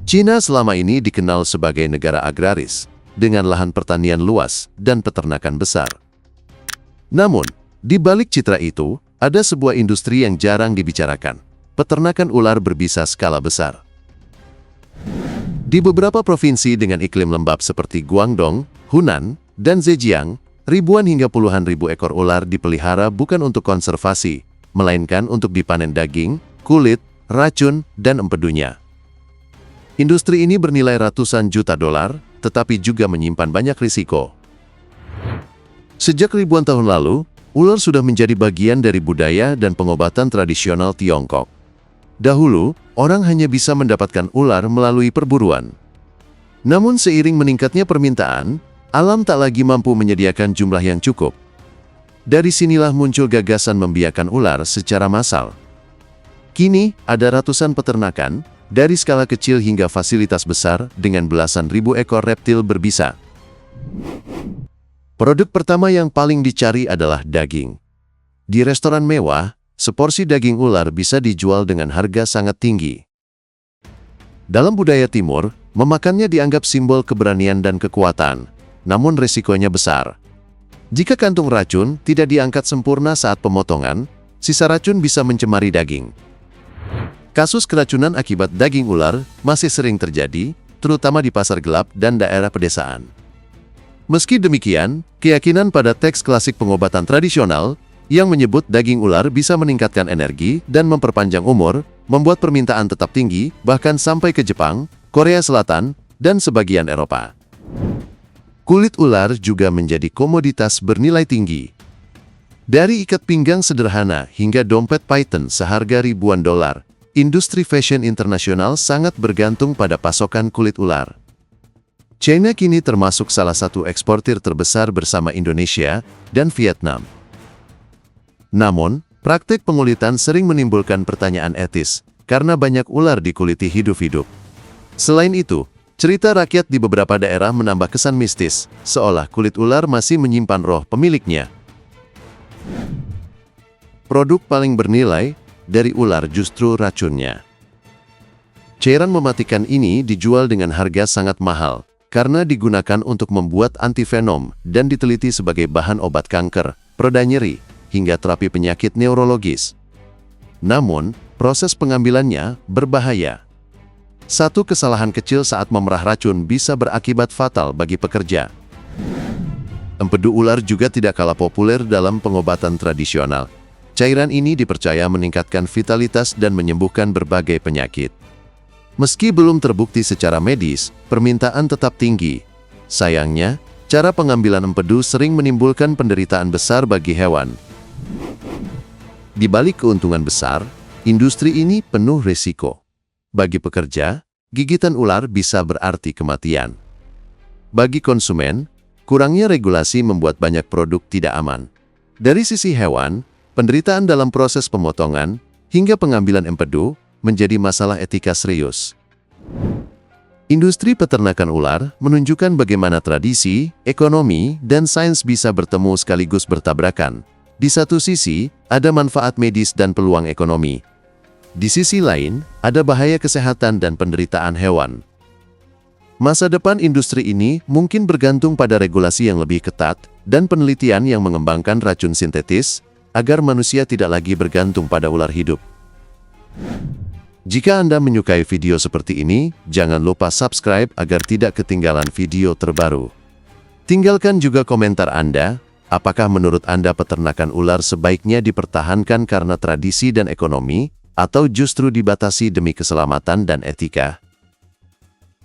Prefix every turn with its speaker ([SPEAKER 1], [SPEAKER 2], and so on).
[SPEAKER 1] Cina selama ini dikenal sebagai negara agraris, dengan lahan pertanian luas dan peternakan besar. Namun, di balik citra itu, ada sebuah industri yang jarang dibicarakan, peternakan ular berbisa skala besar. Di beberapa provinsi dengan iklim lembab seperti Guangdong, Hunan, dan Zhejiang, ribuan hingga puluhan ribu ekor ular dipelihara bukan untuk konservasi, melainkan untuk dipanen daging, kulit, racun, dan empedunya. Industri ini bernilai ratusan juta dolar, tetapi juga menyimpan banyak risiko. Sejak ribuan tahun lalu, ular sudah menjadi bagian dari budaya dan pengobatan tradisional Tiongkok. Dahulu, orang hanya bisa mendapatkan ular melalui perburuan. Namun seiring meningkatnya permintaan, alam tak lagi mampu menyediakan jumlah yang cukup. Dari sinilah muncul gagasan membiarkan ular secara massal. Kini, ada ratusan peternakan, dari skala kecil hingga fasilitas besar dengan belasan ribu ekor reptil berbisa. Produk pertama yang paling dicari adalah daging. Di restoran mewah, seporsi daging ular bisa dijual dengan harga sangat tinggi. Dalam budaya Timur, memakannya dianggap simbol keberanian dan kekuatan, namun resikonya besar. Jika kantung racun tidak diangkat sempurna saat pemotongan, sisa racun bisa mencemari daging. Kasus keracunan akibat daging ular masih sering terjadi, terutama di pasar gelap dan daerah pedesaan. Meski demikian, keyakinan pada teks klasik pengobatan tradisional yang menyebut daging ular bisa meningkatkan energi dan memperpanjang umur, membuat permintaan tetap tinggi, bahkan sampai ke Jepang, Korea Selatan, dan sebagian Eropa. Kulit ular juga menjadi komoditas bernilai tinggi. Dari ikat pinggang sederhana hingga dompet Python seharga ribuan dolar, industri fashion internasional sangat bergantung pada pasokan kulit ular. China kini termasuk salah satu eksportir terbesar bersama Indonesia dan Vietnam. Namun, praktik pengulitan sering menimbulkan pertanyaan etis, karena banyak ular dikuliti hidup-hidup. Selain itu, cerita rakyat di beberapa daerah menambah kesan mistis, seolah kulit ular masih menyimpan roh pemiliknya. Produk paling bernilai dari ular justru racunnya. Cairan mematikan ini dijual dengan harga sangat mahal, karena digunakan untuk membuat antivenom dan diteliti sebagai bahan obat kanker, pereda nyeri, hingga terapi penyakit neurologis. Namun, proses pengambilannya berbahaya. Satu kesalahan kecil saat memerah racun bisa berakibat fatal bagi pekerja. Empedu ular juga tidak kalah populer dalam pengobatan tradisional. Cairan ini dipercaya meningkatkan vitalitas dan menyembuhkan berbagai penyakit. Meski belum terbukti secara medis, permintaan tetap tinggi. Sayangnya, cara pengambilan empedu sering menimbulkan penderitaan besar bagi hewan. Di balik keuntungan besar, industri ini penuh risiko. Bagi pekerja, gigitan ular bisa berarti kematian. Bagi konsumen, kurangnya regulasi membuat banyak produk tidak aman. Dari sisi hewan, penderitaan dalam proses pemotongan hingga pengambilan empedu menjadi masalah etika serius. Industri peternakan ular menunjukkan bagaimana tradisi, ekonomi, dan sains bisa bertemu sekaligus bertabrakan. Di satu sisi, ada manfaat medis dan peluang ekonomi. Di sisi lain, ada bahaya kesehatan dan penderitaan hewan. Masa depan industri ini mungkin bergantung pada regulasi yang lebih ketat dan penelitian yang mengembangkan racun sintetis, agar manusia tidak lagi bergantung pada ular hidup. Jika Anda menyukai video seperti ini, jangan lupa subscribe agar tidak ketinggalan video terbaru. Tinggalkan juga komentar Anda, apakah menurut Anda peternakan ular sebaiknya dipertahankan karena tradisi dan ekonomi, atau justru dibatasi demi keselamatan dan etika?